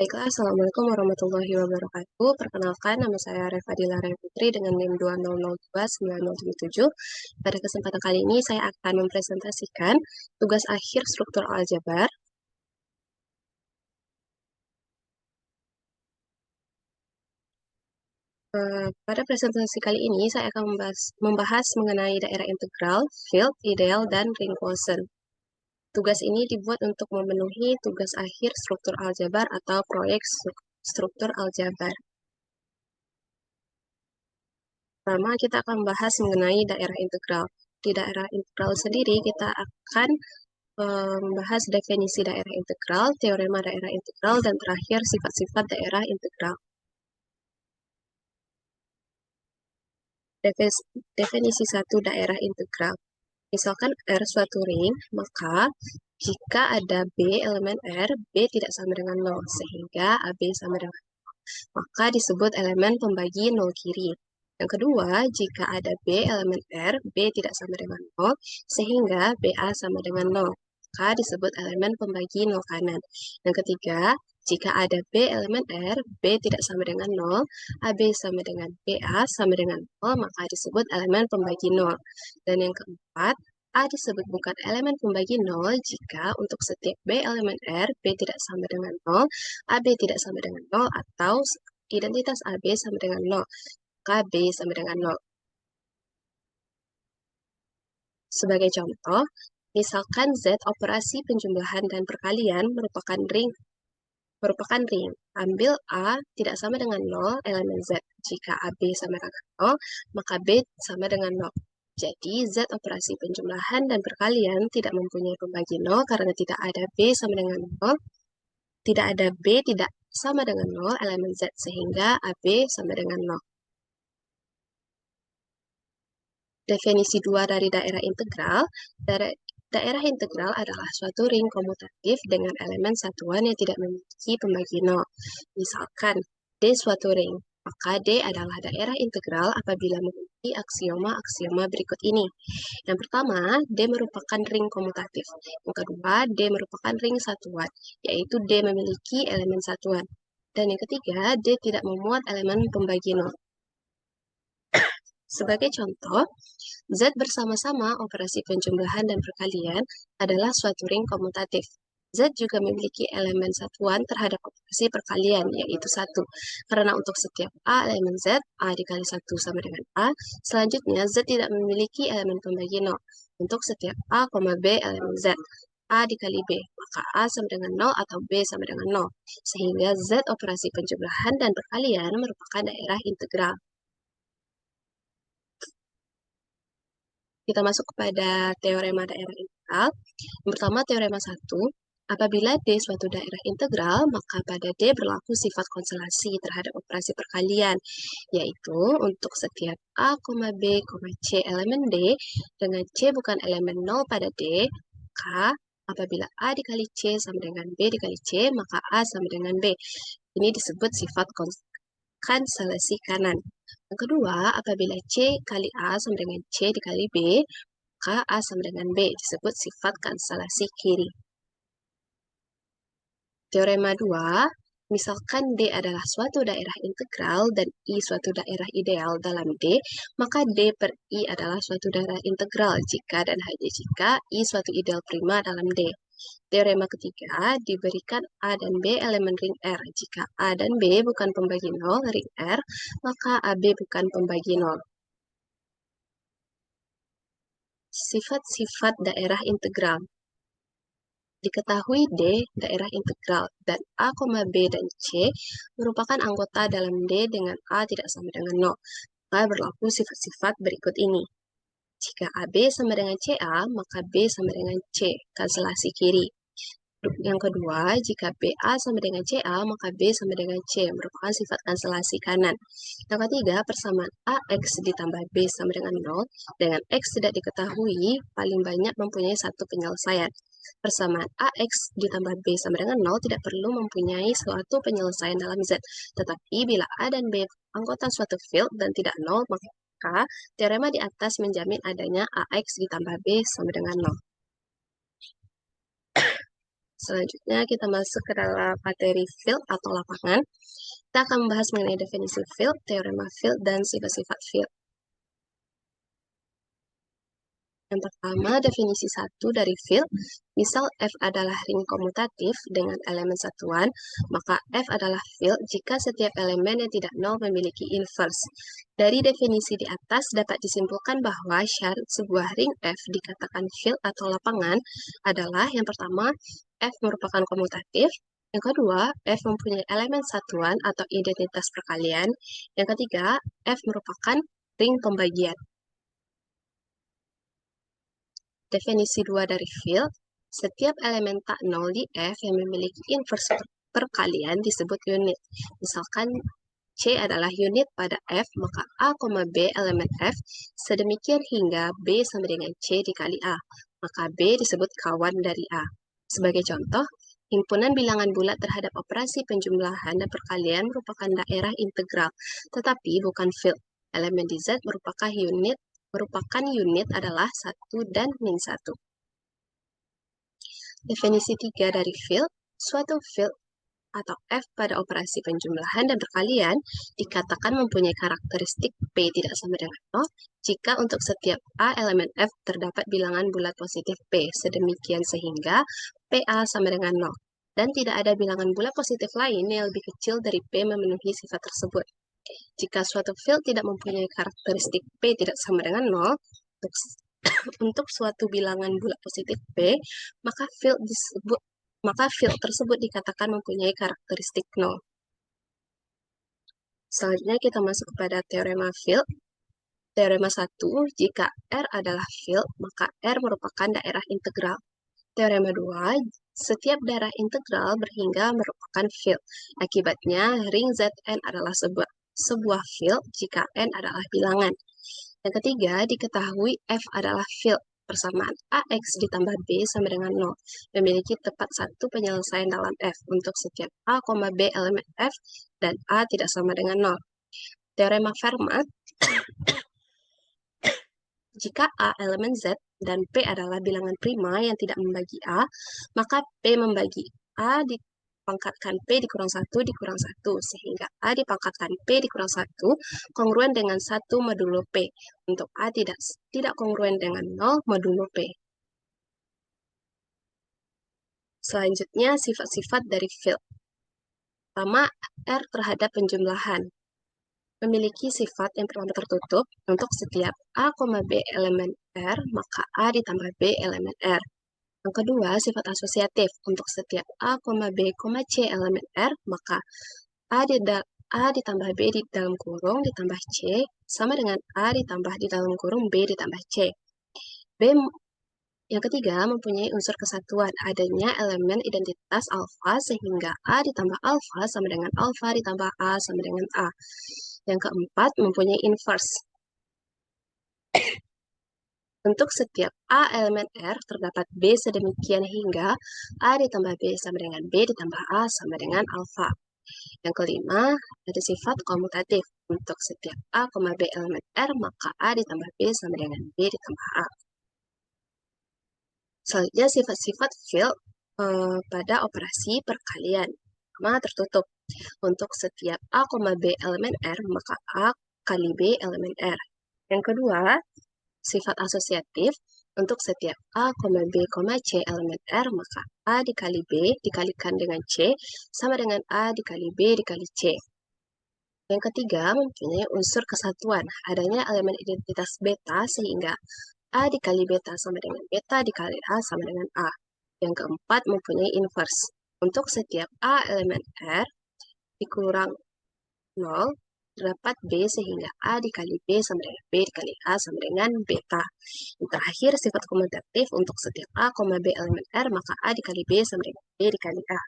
Baiklah, Assalamualaikum warahmatullahi wabarakatuh. Perkenalkan, nama saya Reva Dilara Putri dengan NIM 20029077. Pada kesempatan kali ini, saya akan mempresentasikan tugas akhir struktur aljabar. Pada presentasi kali ini, saya akan membahas mengenai daerah integral, field, ideal, dan ring quotient. Tugas ini dibuat untuk memenuhi tugas akhir struktur aljabar atau proyek struktur aljabar. Pertama, kita akan membahas mengenai daerah integral. Di daerah integral sendiri, kita akan membahas definisi daerah integral, teorema daerah integral, dan terakhir sifat-sifat daerah integral. Definisi satu daerah integral. Misalkan R suatu ring, maka jika ada B elemen R, B tidak sama dengan 0, sehingga AB sama dengan 0, maka disebut elemen pembagi 0 kiri. Yang kedua, jika ada B elemen R, B tidak sama dengan 0, sehingga BA sama dengan 0, maka disebut elemen pembagi 0 kanan. Yang ketiga, jika ada B elemen R, B tidak sama dengan 0, AB sama dengan BA sama dengan 0, maka disebut elemen pembagi 0. Dan yang keempat, A disebut bukan elemen pembagi 0 jika untuk setiap B elemen R, B tidak sama dengan 0, AB tidak sama dengan 0, atau identitas AB sama dengan 0, maka B sama dengan 0. Sebagai contoh, misalkan Z operasi penjumlahan dan perkalian merupakan ring. Ambil A tidak sama dengan 0 elemen Z. Jika AB sama dengan 0, maka B sama dengan 0. Jadi, Z operasi penjumlahan dan perkalian tidak mempunyai pembagi 0 karena tidak ada B sama dengan 0. Tidak ada B tidak sama dengan 0 elemen Z, sehingga AB sama dengan 0. Definisi 2 dari daerah integral. Daerah integral adalah suatu ring komutatif dengan elemen satuan yang tidak memiliki pembagi 0. Misalkan, D suatu ring, maka D adalah daerah integral apabila memiliki aksioma-aksioma berikut ini. Yang pertama, D merupakan ring komutatif. Yang kedua, D merupakan ring satuan, yaitu D memiliki elemen satuan. Dan yang ketiga, D tidak memuat elemen pembagi 0. Sebagai contoh, Z bersama-sama operasi penjumlahan dan perkalian adalah suatu ring komutatif. Z juga memiliki elemen satuan terhadap operasi perkalian, yaitu 1. Karena untuk setiap A elemen Z, A dikali 1 sama dengan A. Selanjutnya, Z tidak memiliki elemen pembagi 0. Untuk setiap A, B elemen Z, A dikali B, maka A sama dengan 0 atau B sama dengan 0. Sehingga Z operasi penjumlahan dan perkalian merupakan daerah integral. Kita masuk kepada teorema daerah integral. Yang pertama, teorema 1. Apabila D suatu daerah integral, maka pada D berlaku sifat konstelasi terhadap operasi perkalian, yaitu untuk setiap A, B, C elemen D, dengan C bukan elemen 0 pada D, maka apabila A dikali C sama dengan B dikali C, maka A sama dengan B. Ini disebut sifat konstelasi kanan. Yang kedua, apabila C kali A sama dengan C dikali B, maka A sama dengan B, disebut sifat konstelasi kiri. Teorema 2, misalkan D adalah suatu daerah integral dan I suatu daerah ideal dalam D, maka D per I adalah suatu daerah integral jika dan hanya jika I suatu ideal prima dalam D. Teorema ketiga, diberikan A dan B elemen ring R. Jika A dan B bukan pembagi 0 ring R, maka AB bukan pembagi 0. Sifat-sifat daerah integral. Diketahui D, daerah integral, dan A, B, dan C merupakan anggota dalam D dengan A tidak sama dengan 0. Maka berlaku sifat-sifat berikut ini. Jika AB sama dengan CA, maka B sama dengan C, konstelasi kiri. Yang kedua, jika BA sama dengan CA, maka B sama dengan C, merupakan sifat konstelasi kanan. Yang ketiga, persamaan AX ditambah B sama dengan 0, dengan X tidak diketahui, paling banyak mempunyai satu penyelesaian. Persamaan AX ditambah B sama dengan 0 tidak perlu mempunyai suatu penyelesaian dalam Z. Tetapi bila A dan B anggota suatu field dan tidak 0, maka teorema di atas menjamin adanya AX ditambah B sama dengan 0. Selanjutnya kita masuk ke dalam materi field atau lapangan. Kita akan membahas mengenai definisi field, teorema field, dan sifat-sifat field. Yang pertama, definisi satu dari field. Misal F adalah ring komutatif dengan elemen satuan, maka F adalah field jika setiap elemen yang tidak nol memiliki inverse. Dari definisi di atas dapat disimpulkan bahwa syarat sebuah ring F dikatakan field atau lapangan adalah yang pertama, F merupakan komutatif. Yang kedua, F mempunyai elemen satuan atau identitas perkalian. Yang ketiga, F merupakan ring pembagian. Definisi 2 dari field, setiap elemen tak nol di F yang memiliki inverse perkalian disebut unit. Misalkan C adalah unit pada F, maka A, B elemen F, sedemikian hingga B sama dengan C dikali A. Maka B disebut kawan dari A. Sebagai contoh, himpunan bilangan bulat terhadap operasi penjumlahan dan perkalian merupakan daerah integral, tetapi bukan field. Elemen di Z merupakan unit adalah 1 dan min 1. Definisi 3 dari field, suatu field atau F pada operasi penjumlahan dan perkalian dikatakan mempunyai karakteristik P tidak sama dengan 0 jika untuk setiap A elemen F terdapat bilangan bulat positif P, sedemikian sehingga PA sama dengan 0. Dan tidak ada bilangan bulat positif lain yang lebih kecil dari P memenuhi sifat tersebut. Jika suatu field tidak mempunyai karakteristik P tidak sama dengan 0, untuk suatu bilangan bulat positif P, maka field tersebut dikatakan mempunyai karakteristik 0. Selanjutnya kita masuk kepada teorema field. Teorema 1, jika R adalah field, maka R merupakan daerah integral. Teorema 2, setiap daerah integral berhingga merupakan field. Akibatnya, ring Zn adalah sebuah field jika n adalah bilangan. Yang ketiga, diketahui F adalah field. Persamaan AX ditambah B sama dengan 0. Memiliki tepat satu penyelesaian dalam F untuk setiap A, B elemen F dan A tidak sama dengan 0. Teorema Fermat, jika A elemen Z dan P adalah bilangan prima yang tidak membagi A, maka P membagi A dipangkatkan P dikurang 1 dikurang 1, sehingga A dipangkatkan P dikurang 1 kongruen dengan 1 modulo P. Untuk A tidak kongruen dengan 0 modulo P. Selanjutnya, sifat-sifat dari field. Pertama, R terhadap penjumlahan. Memiliki sifat yang pertama tertutup untuk setiap A, B elemen R, maka A ditambah B elemen R. Yang kedua, sifat asosiatif. Untuk setiap A, B, C elemen R, maka A ditambah B di dalam kurung ditambah C sama dengan A ditambah di dalam kurung B ditambah C. Yang ketiga, mempunyai unsur kesatuan. Adanya elemen identitas alfa sehingga A ditambah alfa sama dengan alfa ditambah A sama dengan A. Yang keempat, mempunyai inverse. Untuk setiap A elemen R terdapat B sedemikian hingga A ditambah B sama dengan B ditambah A sama dengan alfa. Yang kelima, ada sifat komutatif. Untuk setiap A, B elemen R, maka A ditambah B sama dengan B ditambah A. Selanjutnya, sifat-sifat field pada operasi perkalian. Pertama, tertutup. Untuk setiap A, B elemen R, maka A kali B elemen R. Yang kedua, sifat asosiatif. Untuk setiap A, B, C elemen R, maka A dikali B dikalikan dengan C sama dengan A dikali B dikali C. Yang ketiga, mempunyai unsur kesatuan. Adanya elemen identitas beta sehingga A dikali beta sama dengan beta dikali A sama dengan A. Yang keempat, mempunyai inverse. Untuk setiap A elemen R dikurang 0, terdapat B sehingga A dikali B sama dengan B dikali A sama dengan beta. Yang terakhir, sifat komutatif untuk setiap A, B elemen R, maka A dikali B sama dengan B dikali A.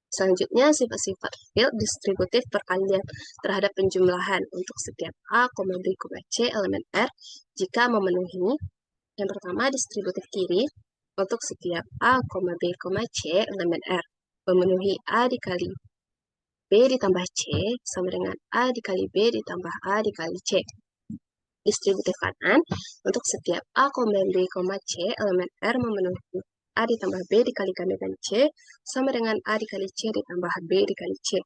Selanjutnya, sifat-sifat field distributif perkalian terhadap penjumlahan untuk setiap A, B, C elemen R jika memenuhi. Yang pertama, distributif kiri untuk setiap A, B, C elemen R memenuhi A dikali B ditambah C sama dengan A dikali B ditambah A dikali C. distributif kanan, untuk setiap A, B, C, elemen R memenuhi A ditambah B dikalikan dengan C, sama dengan A dikali C ditambah B dikali C.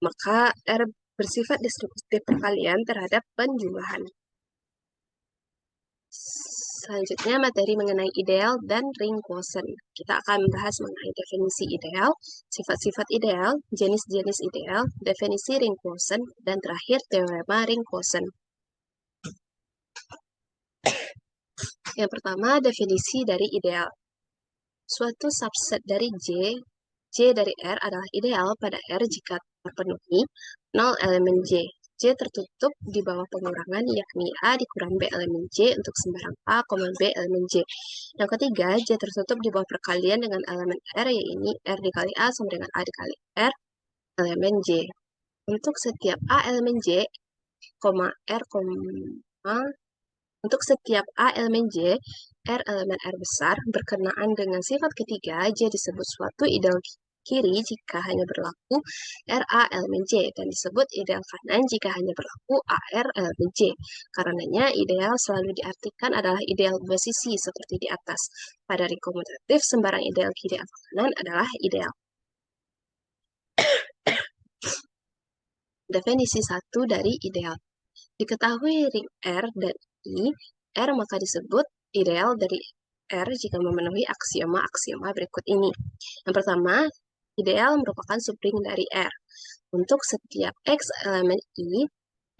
Maka R bersifat distributif perkalian terhadap penjumlahan. Selanjutnya materi mengenai ideal dan ring quotient. Kita akan membahas mengenai definisi ideal, sifat-sifat ideal, jenis-jenis ideal, definisi ring quotient, dan terakhir teorema ring quotient. Yang pertama, definisi dari ideal. Suatu subset dari J dari R adalah ideal pada R jika terpenuhi 0 elemen J. J tertutup di bawah pengurangan, yakni A dikurang B elemen J untuk sembarang A, B elemen J. Yang ketiga, J tertutup di bawah perkalian dengan elemen R, yaitu R dikali A sama dengan A dikali R elemen J. Untuk setiap A elemen J, R, untuk setiap A elemen J, R elemen R besar, berkenaan dengan sifat ketiga, J disebut suatu ideal kiri jika hanya berlaku RA elemen J, dan disebut ideal kanan jika hanya berlaku AR elemen J. Karenanya, ideal selalu diartikan adalah ideal dua sisi seperti di atas. Pada ring komutatif, sembarang ideal kiri atau kanan adalah ideal. Definisi 1 dari ideal. Diketahui ring R dan I, R maka disebut ideal dari R jika memenuhi aksioma-aksioma berikut ini. Yang pertama, ideal merupakan subring dari R. Untuk setiap X elemen I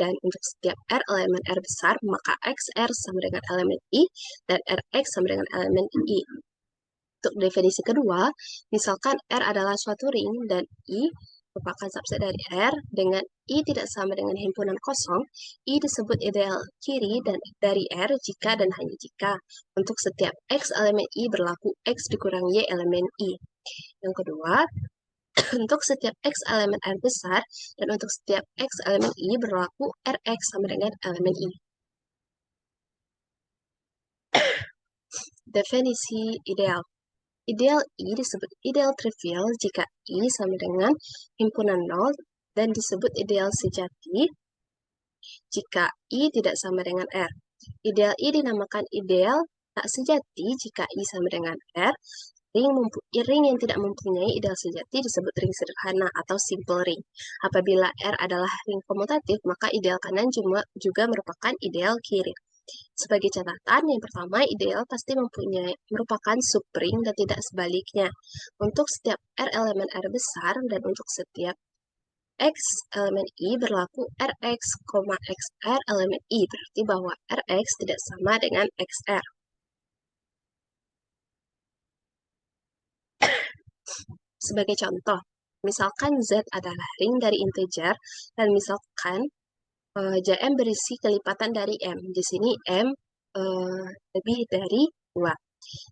dan untuk setiap R elemen R besar, maka XR sama dengan elemen I dan RX sama dengan elemen I. Untuk definisi kedua, misalkan R adalah suatu ring dan I merupakan subset dari R dengan I tidak sama dengan himpunan kosong, I disebut ideal kiri dan dari R jika dan hanya jika untuk setiap X elemen I berlaku X dikurang Y elemen I. Yang kedua, untuk setiap X elemen R besar dan untuk setiap X elemen I berlaku RX sama dengan elemen I. Definisi ideal. Ideal I disebut ideal trivial jika I sama dengan himpunan 0 dan disebut ideal sejati jika I tidak sama dengan R. Ideal I dinamakan ideal tak sejati jika I sama dengan R. Ring yang tidak mempunyai ideal sejati disebut ring sederhana atau simple ring. Apabila R adalah ring komutatif, maka ideal kanan juga merupakan ideal kiri. Sebagai catatan, yang pertama, ideal pasti merupakan subring dan tidak sebaliknya. Untuk setiap R elemen R besar dan untuk setiap X elemen I berlaku Rx, XR elemen I, berarti bahwa Rx tidak sama dengan XR. Sebagai contoh, misalkan Z adalah ring dari integer, dan misalkan Jm berisi kelipatan dari M. Di sini M lebih dari 2.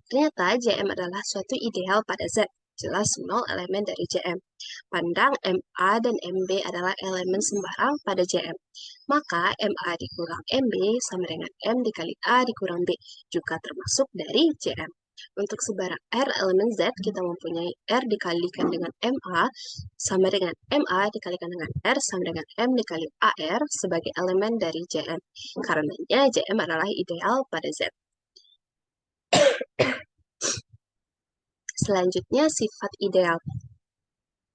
Ternyata Jm adalah suatu ideal pada Z. Jelas 0 elemen dari Jm. Pandang MA dan MB adalah elemen sembarang pada Jm. Maka MA dikurang MB sama dengan M dikali A dikurang B, juga termasuk dari Jm. Untuk sebarang R elemen Z, kita mempunyai R dikalikan dengan MA sama dengan MA dikalikan dengan R sama dengan M dikali AR sebagai elemen dari Jm. Karenanya Jm adalah ideal pada Z. Selanjutnya, sifat ideal.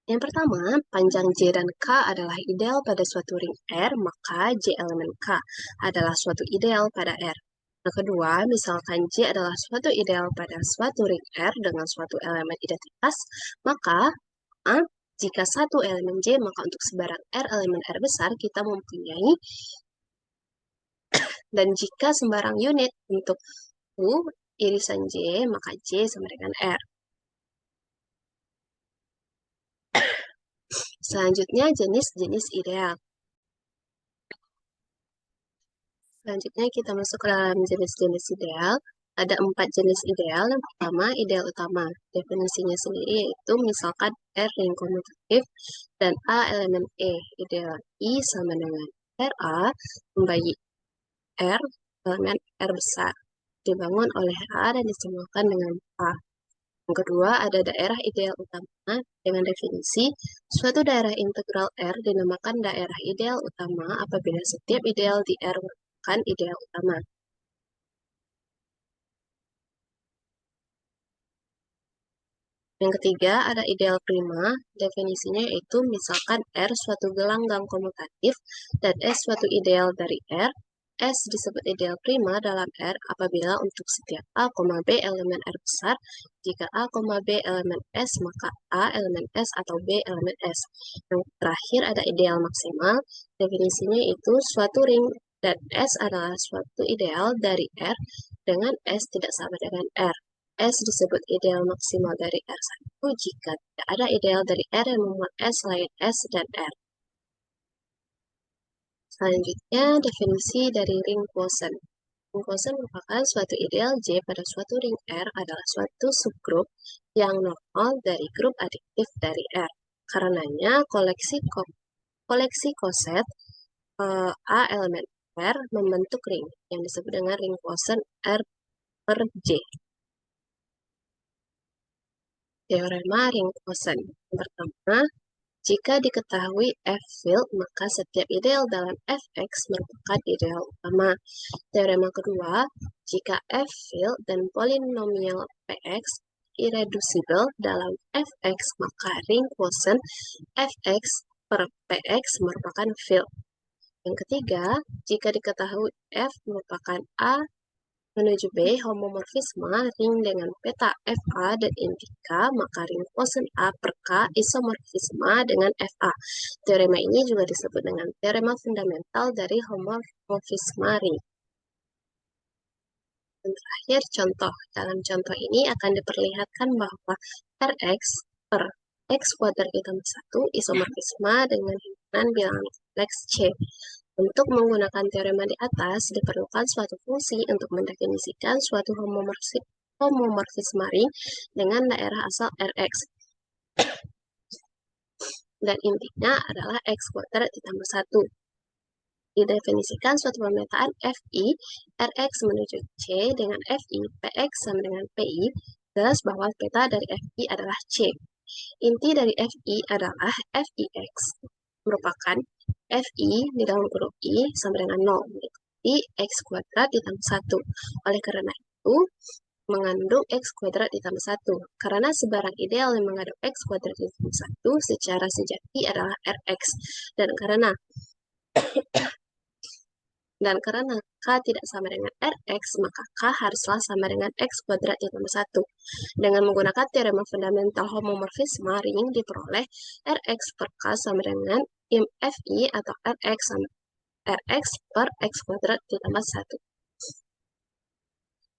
Yang pertama, panjang J dan K adalah ideal pada suatu ring R, maka J elemen K adalah suatu ideal pada R. Yang kedua, misalkan J adalah suatu ideal pada suatu ring R dengan suatu elemen identitas, maka jika satu elemen J, maka untuk sebarang R elemen R besar, kita mempunyai, dan jika sembarang unit untuk U, irisan J, maka J sama dengan R. Selanjutnya, jenis-jenis ideal. Selanjutnya kita masuk ke dalam jenis-jenis ideal. Ada 4 jenis ideal. Yang pertama, ideal utama. Definisinya sendiri yaitu misalkan R ring komutatif dan A elemen E. Ideal I sama dengan RA membagi R elemen R besar. Dibangun oleh A dan disamakan dengan A. Yang kedua, ada daerah ideal utama dengan definisi suatu daerah integral R dinamakan daerah ideal utama apabila setiap ideal di R merupakan ideal utama. Yang ketiga ada ideal prima, definisinya yaitu misalkan R suatu gelanggang komutatif dan S suatu ideal dari R. S disebut ideal prima dalam R apabila untuk setiap A, B elemen R besar, jika A, B elemen S, maka A elemen S atau B elemen S. Yang terakhir ada ideal maksimal, definisinya itu suatu ring dan S adalah suatu ideal dari R dengan S tidak sama dengan R. S disebut ideal maksimal dari R1 jika tidak ada ideal dari R yang memuat S selain S dan R. Selanjutnya, definisi dari ring quotient. Ring quotient merupakan suatu ideal J pada suatu ring R adalah suatu subgrup yang normal dari grup adiktif dari R. Karenanya, koleksi koset A elemen R membentuk ring yang disebut dengan ring quotient R per J. Teorema ring quotient. Yang pertama, jika diketahui F field, maka setiap ideal dalam Fx merupakan ideal utama. Teorema kedua, jika F field dan polinomial Px irreducible dalam Fx, maka ring quotient Fx per Px merupakan field. Yang ketiga, jika diketahui F merupakan A menuju B, homomorfisme ring dengan peta FA dan inti K, maka ring quotient A per K isomorfisme dengan FA. Teorema ini juga disebut dengan teorema fundamental dari homomorfisme ring. Dan terakhir, contoh. Dalam contoh ini akan diperlihatkan bahwa Rx per X kuadrat ditambah 1 isomorfisme dengan himpunan bilangan kompleks C. Untuk menggunakan teorema di atas, diperlukan suatu fungsi untuk mendefinisikan suatu homomorfisme ring dengan daerah asal Rx. Dan intinya adalah X kuadrat ditambah 1. Didefinisikan suatu pemetaan Fi, Rx menuju C dengan Fi, Px sama dengan Pi, jelas bahwa peta dari Fi adalah C. Inti dari Fi adalah Fix, merupakan Fi di dalam kurung I sama dengan 0, mengikuti X kuadrat ditambah 1. Oleh karena itu, mengandung X kuadrat ditambah 1. Karena sebarang ideal yang mengandung X kuadrat ditambah 1 secara sejati adalah Rx. Dan karena K tidak sama dengan Rx, maka K haruslah sama dengan X kuadrat ditambah 1. Dengan menggunakan teorema fundamental homomorfisme ring diperoleh Rx per K sama dengan Fi atau Rx sama Rx per X kuadrat ditambah 1.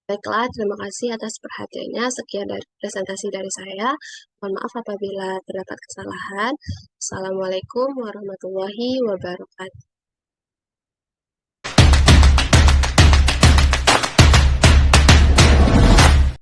Baiklah, terima kasih atas perhatiannya. Sekian dari presentasi dari saya. Mohon maaf apabila terdapat kesalahan. Assalamualaikum warahmatullahi wabarakatuh.